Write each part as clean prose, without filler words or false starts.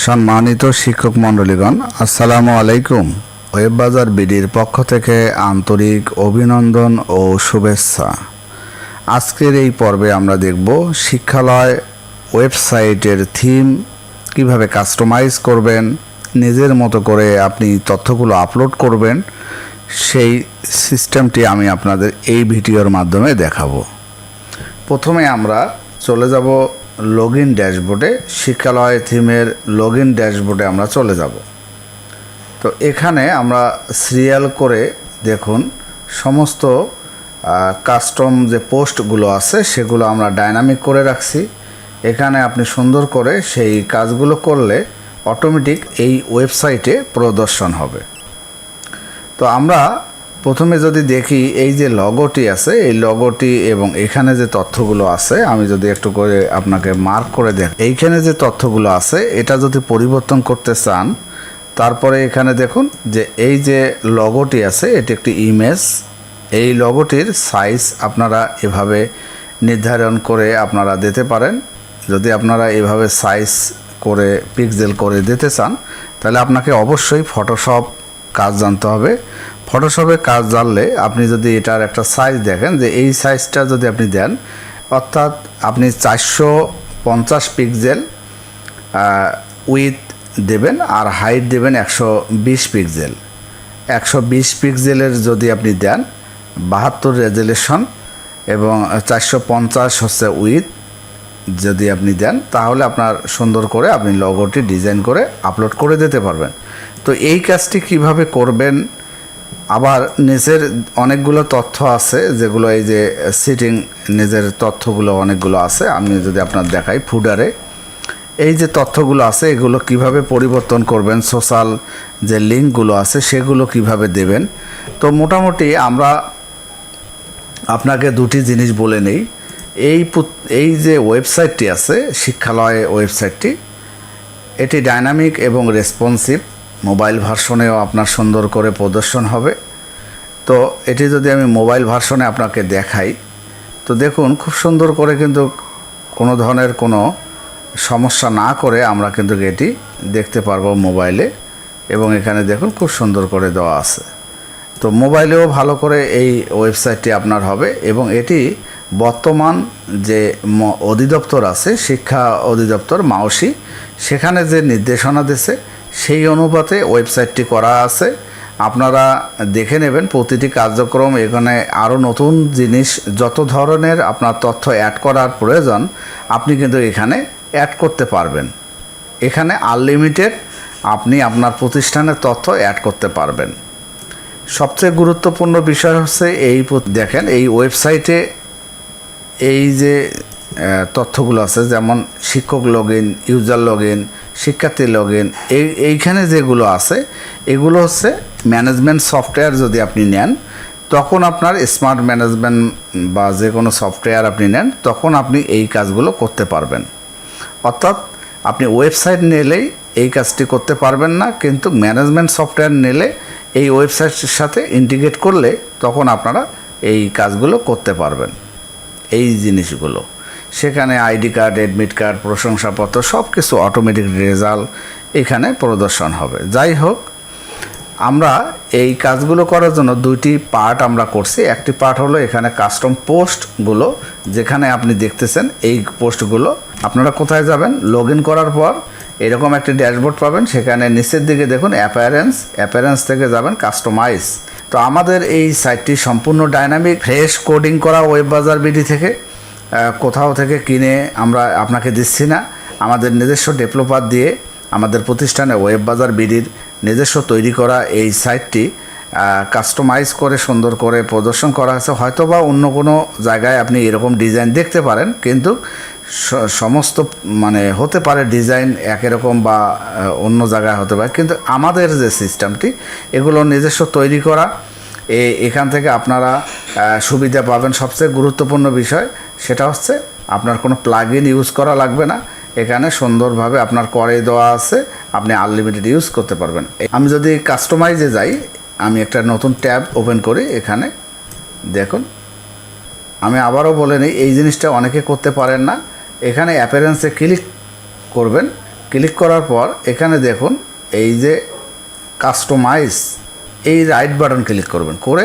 সম্মানিত শিক্ষক মণ্ডলীগণ, আসসালামু আলাইকুম। ওয়েব বাজার বিডির পক্ষ থেকে আন্তরিক অভিনন্দন ও শুভেচ্ছা। আজকের এই পর্বে আমরা দেখব শিক্ষালয় ওয়েবসাইটের থিম কিভাবে কাস্টমাইজ করবেন, নিজের মতো করে আপনি তথ্যগুলো আপলোড করবেন, সেই সিস্টেমটি আমি আপনাদের এই ভিডিওর মাধ্যমে দেখাবো। প্রথমে আমরা চলে যাব লগইন ড্যাশবোর্ডে। শিক্ষালয় থিমের লগইন ড্যাশবোর্ডে আমরা চলে যাব। তো এখানে আমরা সিরিয়াল করে দেখুন সমস্ত কাস্টম যে পোস্টগুলো আছে সেগুলো আমরা ডাইনামিক করে রাখছি। এখানে আপনি সুন্দর করে সেই কাজগুলো করলে অটোমেটিক এই ওয়েবসাইটে প্রদর্শন হবে। তো আমরা প্রথমে যদি দেখি এই যে লগোটি আছে, এই লগোটি এবং এখানে যে তথ্যগুলো আছে, আমি যদি একটু করে আপনাকে মার্ক করে দেখ, এইখানে যে তথ্যগুলো আছে এটা যদি পরিবর্তন করতে চান, তারপরে এখানে দেখুন যে এই যে লগোটি আছে এটি একটি ইমেজ। এই লগোটির সাইজ আপনারা এভাবে নির্ধারণ করে আপনারা দিতে পারেন। যদি আপনারা এভাবে সাইজ করে পিক্সেল করে দিতে চান তাহলে আপনাকে অবশ্যই ফটোশপ কাজ জানতে হবে। ফটোশপে কাজ জানলে আপনি যদি এটার একটা সাইজ দেখেন যে এই সাইজটা যদি আপনি দেন, অর্থাৎ আপনি 450 পিক্সেল উইথ দেবেন আর হাইট দেবেন 120 পিক্সেল। 120 পিক্সেলের যদি আপনি দেন 72 রেজুলেশন এবং 450 হচ্ছে উইথ যদি আপনি দেন, তাহলে আপনার সুন্দর করে আপনি লগোটি ডিজাইন করে আপলোড করে দিতে পারবেন। তো এই কাজটি কিভাবে করবেন, আবার নিচের অনেকগুলো তথ্য আছে যেগুলো এই যে সিটিং নিজের তথ্যগুলো অনেকগুলো আছে। আমি যদি আপনার দেখাই ফুডারে এই যে তথ্যগুলো আছে এগুলো কিভাবে পরিবর্তন করবেন, সোশ্যাল যে লিঙ্কগুলো আছে সেগুলো কিভাবে দেবেন। তো মোটামুটি আমরা আপনাকে দুটি জিনিস বলে নেই। এই যে ওয়েবসাইটটি আছে শিক্ষালয় ওয়েবসাইটটি, এটি ডাইনামিক এবং রেসপন্সিভ। মোবাইল ভার্সনেও আপনার সুন্দর করে প্রদর্শন হবে। তো এটি যদি আমি মোবাইল ভার্সনে আপনাকে দেখাই, তো দেখুন খুব সুন্দর করে কিন্তু কোনো ধরনের কোনো সমস্যা না করে আমরা কিন্তু এটি দেখতে পারবো মোবাইলে, এবং এখানে দেখুন খুব সুন্দর করে দেওয়া আছে। তো মোবাইলেও ভালো করে এই ওয়েবসাইটটি আপনার হবে, এবং এটি বর্তমান যে অধিদপ্তর আছে শিক্ষা অধিদপ্তর মাওসি, সেখানে যে নির্দেশনা দিয়েছে সেই অনুপাতে ওয়েবসাইটটি করা আছে। আপনারা দেখে নেবেন প্রতিটি কার্যক্রম। এখানে আরও নতুন জিনিস যত ধরনের আপনার তথ্য অ্যাড করার প্রয়োজন আপনি কিন্তু এখানে অ্যাড করতে পারবেন। এখানে আনলিমিটেড আপনি আপনার প্রতিষ্ঠানের তথ্য অ্যাড করতে পারবেন। সবচেয়ে গুরুত্বপূর্ণ বিষয় হচ্ছে এই দেখেন এই ওয়েবসাইটে এই যে তথ্যগুলো আছে, যেমন শিক্ষক লগইন, ইউজার লগইন, শিক্ষার্থী লগইন, এইখানে যেগুলো আছে এগুলো হচ্ছে ম্যানেজমেন্ট সফটওয়্যার। যদি আপনি নেন তখন আপনার স্মার্ট ম্যানেজমেন্ট বা যে কোনো সফটওয়্যার আপনি নেন তখন আপনি এই কাজগুলো করতে পারবেন। অর্থাৎ আপনি ওয়েবসাইট নিলেই এই কাজটি করতে পারবেন না, কিন্তু ম্যানেজমেন্ট সফটওয়্যার নিলে এই ওয়েবসাইটের সাথে ইন্টিগ্রেট করলে তখন আপনারা এই কাজগুলো করতে পারবেন। এই জিনিসগুলো সেখানে আইডি কার্ড, অ্যাডমিট কার্ড, প্রশংসাপত্র সব কিছু অটোমেটিক রেজাল্ট এখানে প্রদর্শন হবে। যাই হোক, আমরা এই কাজগুলো করার জন্য দুইটি পার্ট আমরা করছি। একটি পার্ট হলো এখানে কাস্টম পোস্টগুলো, যেখানে আপনি দেখতেছেন এই পোস্টগুলো। আপনারা কোথায় যাবেন, লগইন করার পর এরকম একটি ড্যাশবোর্ড পাবেন, সেখানে নিচের দিকে দেখুন অ্যাপিয়ারেন্স থেকে যাবেন কাস্টমাইজ। তো আমাদের এই সাইটটি সম্পূর্ণ ডাইনামিক, ফ্রেশ কোডিং করা ওয়েব বাজার বিডি থেকে, কোথাও থেকে কিনে আমরা আপনাকে দিচ্ছি না। আমাদের নিজস্ব ডেভেলপার দিয়ে আমাদের প্রতিষ্ঠানে ওয়েব বাজার বিডির নিজস্ব তৈরি করা এই সাইটটি কাস্টমাইজ করে সুন্দর করে প্রদর্শন করা হয়েছে। হয়তোবা অন্য কোনো জায়গায় আপনি এরকম ডিজাইন দেখতে পারেন, কিন্তু সমস্ত হতে পারে ডিজাইন একই রকম বা অন্য জায়গায় হতে পারে, কিন্তু আমাদের যে সিস্টেমটি এগুলো নিজস্ব তৈরি করা, এখান থেকে আপনারা সুবিধা পাবেন। সবচেয়ে গুরুত্বপূর্ণ বিষয় সেটা হচ্ছে আপনার কোনো প্লাগইন ইউজ করা লাগবে না। এখানে সুন্দরভাবে আপনার করে দেওয়া আছে, আপনি আনলিমিটেড ইউজ করতে পারবেন। আমি যদি কাস্টমাইজে যাই, আমি একটা নতুন ট্যাব ওপেন করি। এখানে দেখুন, আমি আবারও বলে নিই এই জিনিসটা অনেকে করতে পারেন না। এখানে অ্যাপিয়ারেন্সে ক্লিক করবেন, ক্লিক করার পর এখানে দেখুন এই যে কাস্টমাইজ, এই রাইট বাটন ক্লিক করবেন, করে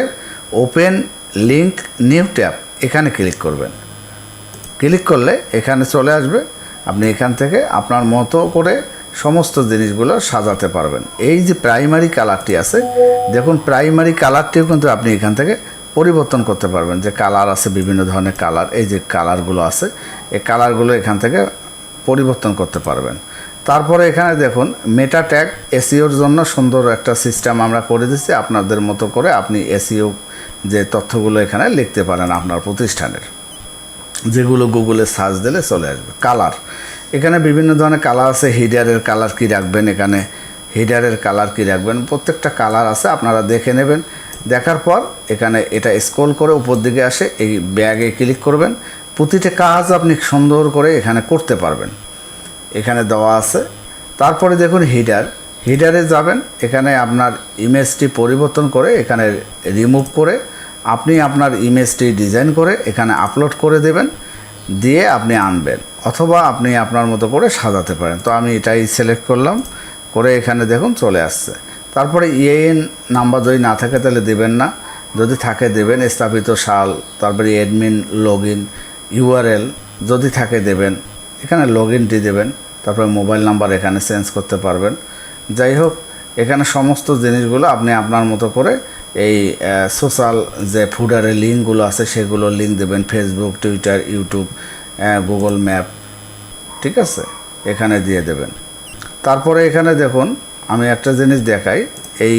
ওপেন লিঙ্ক নিউ ট্যাব এখানে ক্লিক করবেন। ক্লিক করলে এখানে চলে আসবে, আপনি এখান থেকে আপনার মতো করে সমস্ত জিনিসগুলো সাজাতে পারবেন। এই যে প্রাইমারি কালারটি আছে দেখুন, প্রাইমারি কালারটিও কিন্তু আপনি এখান থেকে পরিবর্তন করতে পারবেন। যে কালার আছে বিভিন্ন ধরনের কালার, এই যে কালারগুলো আছে এই কালারগুলো এখান থেকে পরিবর্তন করতে পারবেন। তারপরে এখানে দেখুন মেটা ট্যাগ, এসইওর জন্য সুন্দর একটা সিস্টেম আমরা করে দিচ্ছি। আপনাদের মতো করে আপনি এসইও যে তথ্যগুলো এখানে লিখতে পারেন আপনার প্রতিষ্ঠানের, যেগুলো গুগলে সার্চ দিলে চলে আসবে। কালার, এখানে বিভিন্ন ধরনের কালার আছে। হিডারের কালার কী রাখবেন, এখানে হিডারের কালার কী রাখবেন, প্রত্যেকটা কালার আছে, আপনারা দেখে নেবেন। দেখার পর এখানে এটা স্ক্রল করে উপর দিকে আসে, এই ব্যাগে ক্লিক করবেন। প্রতিটা কাজ আপনি সুন্দর করে এখানে করতে পারবেন, এখানে দেওয়া আছে। তারপরে দেখুন হিডারে যাবেন, এখানে আপনার ইমেজটি পরিবর্তন করে এখানে রিমুভ করে আপনি আপনার ইমেজটি ডিজাইন করে এখানে আপলোড করে দেবেন, দিয়ে আপনি আনবেন, অথবা আপনি আপনার মতো করে সাজাতে পারেন। তো আমি এটাই সিলেক্ট করলাম, করে এখানে দেখুন চলে আসছে। তারপরে ইএন নাম্বার যদি না থাকে তাহলে দেবেন না, যদি থাকে দেবেন। স্থাপিত সাল, তারপরে অ্যাডমিন লগইন, ইউআরএল যদি থাকে দেবেন, এখানে লগইনটি দেবেন। তারপরে মোবাইল নাম্বার এখানে চেঞ্জ করতে পারবেন। যাই হোক, এখানে সমস্ত জিনিসগুলো আপনি আপনার মতো করে এই সোশ্যাল যে ফুডারের লিঙ্কগুলো আছে সেগুলো লিঙ্ক দেবেন, Facebook, Twitter, YouTube, Google map, ঠিক আছে, এখানে দিয়ে দেবেন। তারপরে এখানে দেখুন আমি একটা জিনিস দেখাই, এই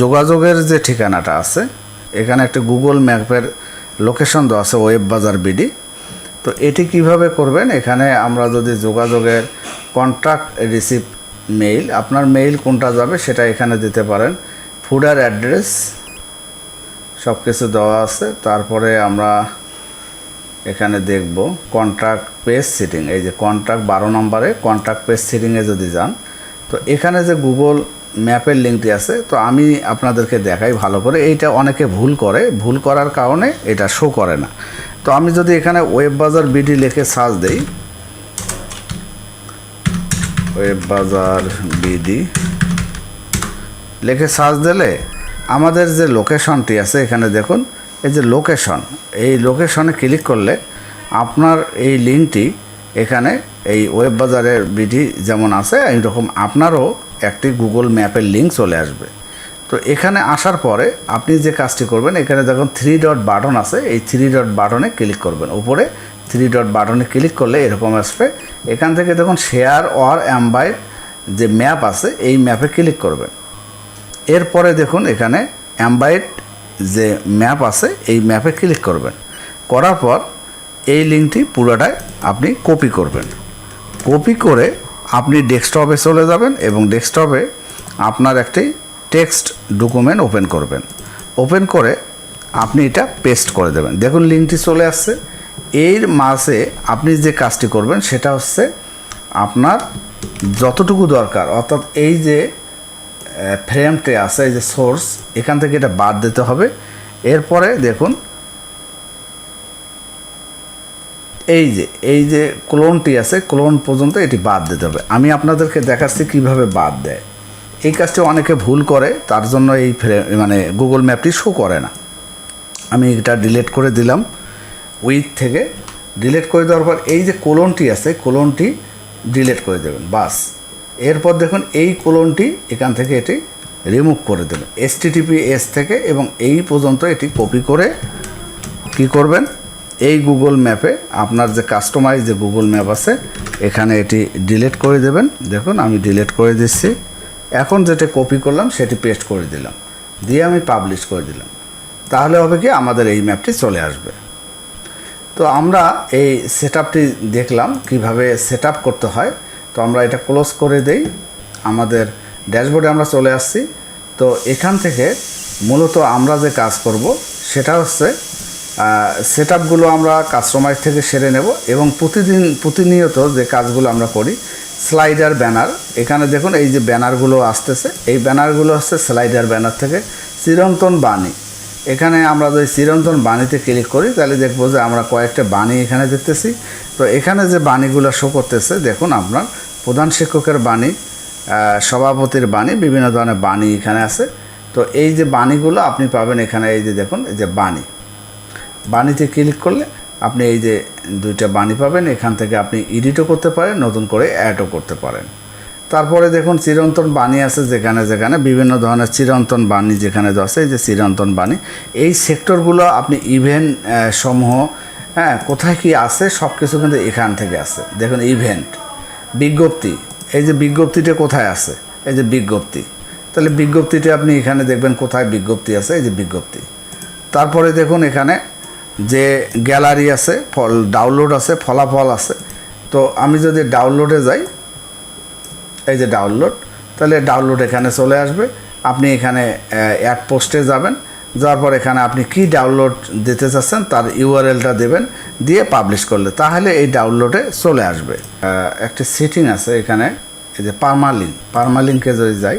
যোগাযোগের যে ঠিকানাটা আছে এখানে একটা গুগল ম্যাপের লোকেশন দেওয়া আছে, ওয়েব বাজার বিডি। তো এটি কিভাবে করবেন, এখানে আমরা যদি যোগাযোগের কন্ট্যাক্ট রিসিভ মেইল, আপনার মেইল কোনটা যাবে সেটা এখানে দিতে পারেন। ফুডার অ্যাড্রেস সব কিছু দেওয়া আছে। তারপরে আমরা এখানে দেখব কন্ট্যাক্ট পেজ সেটিং, এই যে কন্ট্যাক্ট 12 নম্বরে কন্ট্যাক্ট পেজ সেটিংয়ে যদি যান, তো এখানে যে গুগল ম্যাপের লিঙ্কটি আছে, তো আমি আপনাদেরকে দেখাই ভালো করে। এইটা অনেকে ভুল করে, ভুল করার কারণে এটা শো করে না। তো আমি যদি এখানে ওয়েব বাজার বিডি লিখে সার্চ দেই, ওয়েব বাজার বিডি লিখে সার্চ দিলে আমাদের যে লোকেশনটি আছে এখানে দেখুন, এই যে লোকেশন, এই লোকেশনে ক্লিক করলে আপনার এই লিঙ্কটি এখানে এই ওয়েব বাজারের বিডি যেমন আছে এইরকম আপনারও একটি গুগল ম্যাপের লিঙ্ক চলে আসবে। তো এখানে আসার পরে আপনি যে কাজটি করবেন, এখানে দেখুন 3 ডট বাটন আছে, এই 3 ডট বাটনে ক্লিক করবেন। উপরে 3 ডট বাটনে ক্লিক করলে এরকম আসবে। এখান থেকে দেখুন শেয়ার অর এমবাইড যে ম্যাপ আছে এই ম্যাপে ক্লিক করবেন। এরপরে দেখুন এখানে এমবাইড যে ম্যাপ আছে এই ম্যাপে ক্লিক করবেন। করার পর এই লিঙ্কটি পুরোটাই আপনি কপি করবেন। কপি করে আপনি ডেস্কটপে চলে যাবেন এবং ডেস্কটপে আপনার একটি টেক্সট ডকুমেন্ট ওপেন করবেন। ওপেন করে আপনি এটা পেস্ট করে দেবেন। দেখুন লিঙ্কটি চলে আসছে। এর মাঝে আপনি যে কাজটি করবেন সেটা হচ্ছে আপনার যতটুকু দরকার, অর্থাৎ এই যে ফ্রেমটি আছে, এই যে সোর্স, এখান থেকে এটা বাদ দিতে হবে। এরপরে দেখুন এই যে ক্লোনটি আছে, ক্লোন পর্যন্ত এটি বাদ দিতে হবে। আমি আপনাদেরকে দেখাচ্ছি কিভাবে বাদ দেয়। এই কাজটি অনেকে ভুল করে, তার জন্য এই মানে গুগল ম্যাপটি শো করে না। আমি এটা ডিলিট করে দিলাম, উইথ থেকে ডিলিট করে দেওয়ার পর এই যে কোলনটি আছে, কোলনটি ডিলিট করে দেবেন, বাস। এরপর দেখুন এই কোলনটি এখান থেকে এটি রিমুভ করে দেবেন HTTPS থেকে, এবং এই পর্যন্ত এটি কপি করে কি করবেন, এই গুগল ম্যাপে আপনার যে কাস্টমাইজ যে গুগল ম্যাপ আছে এখানে এটি ডিলিট করে দেবেন। দেখুন আমি ডিলিট করে দিচ্ছি। এখন যেটা কপি করলাম সেটি পেস্ট করে দিলাম, দিয়ে আমি পাবলিশ করে দিলাম। তাহলে হবে কি আমাদের এই ম্যাপটি চলে আসবে। তো আমরা এই সেটআপটি দেখলাম কিভাবে সেটআপ করতে হয়। তো আমরা এটা ক্লোজ করে দেই, আমাদের ড্যাশবোর্ডে আমরা চলে আসছি। তো এখান থেকে মূলত আমরা যে কাজ করব সেটা হচ্ছে সেটআপগুলো আমরা কাস্টমাইজ থেকে সেরে নেব, এবং প্রতিনিয়ত যে কাজগুলো আমরা করি, স্লাইডার ব্যানার, এখানে দেখুন এই যে ব্যানারগুলো আসতেছে, এই ব্যানারগুলো হচ্ছে স্লাইডার ব্যানার থেকে। চিরন্তন বাণী, এখানে আমরা যদি চিরন্তন বাণীতে ক্লিক করি তাহলে দেখবো যে আমরা কয়েকটা বাণী এখানে দেখতেছি। তো এখানে যে বাণীগুলো শো করতেছে দেখুন, আপনার প্রধান শিক্ষকের বাণী, সভাপতির বাণী, বিভিন্ন ধরনের বাণী এখানে আছে। তো এই যে বাণীগুলো আপনি পাবেন এখানে, এই যে দেখুন এই যে বাণীতে ক্লিক করলে আপনি এই যে 2টা বাণী পাবেন। এখান থেকে আপনি এডিটও করতে পারেন, নতুন করে অ্যাডও করতে পারেন। তারপরে দেখুন চিরন্তন বাণী আছে, যেখানে যেখানে বিভিন্ন ধরনের চিরন্তন বাণী যেখানে আছে, এই যে চিরন্তন বাণী, এই সেক্টরগুলো আপনি ইভেন্ট সমূহ, হ্যাঁ, কোথায় কি আছে সব কিছু কিন্তু এখান থেকে আছে। দেখুন ইভেন্ট, বিজ্ঞপ্তি, এই যে বিজ্ঞপ্তিটা কোথায় আছে, এই যে বিজ্ঞপ্তি, তাহলে বিজ্ঞপ্তিটা আপনি এখানে দেখবেন কোথায় বিজ্ঞপ্তি আছে, এই যে বিজ্ঞপ্তি। তারপরে দেখুন এখানে যে গ্যালারি আছে, ডাউনলোড আছে, ফলাফল আছে। তো আমি যদি ডাউনলোডে যাই, এই যে ডাউনলোড, তাহলে ডাউনলোড এখানে চলে আসবে। আপনি এখানে অ্যাড পোস্টে যাবেন, যাওয়ার পর এখানে আপনি কি ডাউনলোড দিতে চাচ্ছেন তার ইউআরএলটা দেবেন, দিয়ে পাবলিশ করলে তাহলে এই ডাউনলোডে চলে আসবে। একটা সেটিং আছে এখানে, এই যে পারমালিঙ্কে যদি যাই,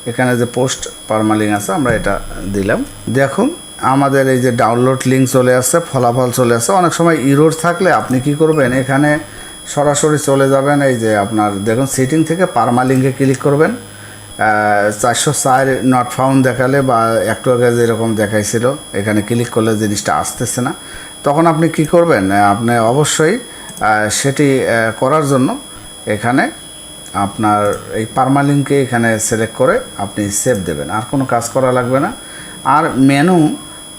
এখানে যে পোস্ট পারমালিঙ্ক আছে, আমরা এটা দিলাম। দেখুন আমাদের এই যে ডাউনলোড লিঙ্ক চলে আসছে, ফলাফল চলে আসছে। অনেক সময় ইরোর থাকলে আপনি কি করবেন, এখানে সরাসরি চলে যাবেন, এই যে আপনার দেখুন সেটিং থেকে পারমালিঙ্কে ক্লিক করবেন। 404 নট ফাউন্ড দেখালে বা একটু আগে যেরকম দেখাইছিল, এখানে ক্লিক করলে জিনিসটা আসতেছে না, তখন আপনি কি করবেন, আপনি অবশ্যই সেটি করার জন্য এখানে আপনার এই পারমালিঙ্কে এখানে সিলেক্ট করে আপনি সেভ দেবেন, আর কোনো কাজ করা লাগবে না। আর মেনু,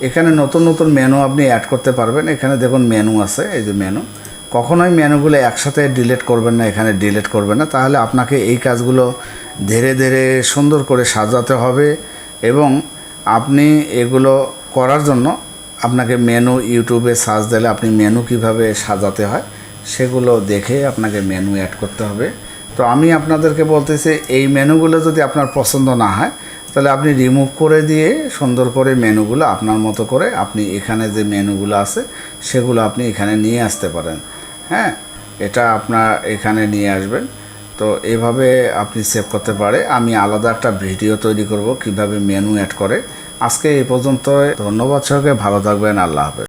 এখানে নতুন নতুন মেনু আপনি অ্যাড করতে পারবেন। এখানে দেখুন মেনু আছে, এই যে মেনু, কখনোই মেনুগুলো একসাথে ডিলিট করবেন না, এখানে ডিলিট করবেন না, তাহলে আপনাকে এই কাজগুলো ধীরে ধীরে সুন্দর করে সাজাতে হবে। এবং আপনি এগুলো করার জন্য আপনাকে মেনু, ইউটিউবে সার্চ দিলে আপনি মেনু কিভাবে সাজাতে হয় সেগুলো দেখে আপনাকে মেনু অ্যাড করতে হবে। তো আমি আপনাদেরকে বলতেছি, এই মেনুগুলো যদি আপনার পছন্দ না হয় তাহলে আপনি রিমুভ করে দিয়ে সুন্দর করে মেনুগুলো আপনার মতো করে আপনি এখানে যে মেনুগুলো আছে সেগুলো আপনি এখানে নিয়ে আসতে পারেন। হ্যাঁ, এটা আপনার এখানে নিয়ে আসবেন। তো এভাবে আপনি সেভ করতে পারে। আমি আলাদা একটা ভিডিও তৈরি করব কিভাবে মেনু অ্যাড করে। আজকে এই পর্যন্ত, ধন্যবাদ সবাইকে, ভালো থাকবেন, আল্লাহ হাফেজ।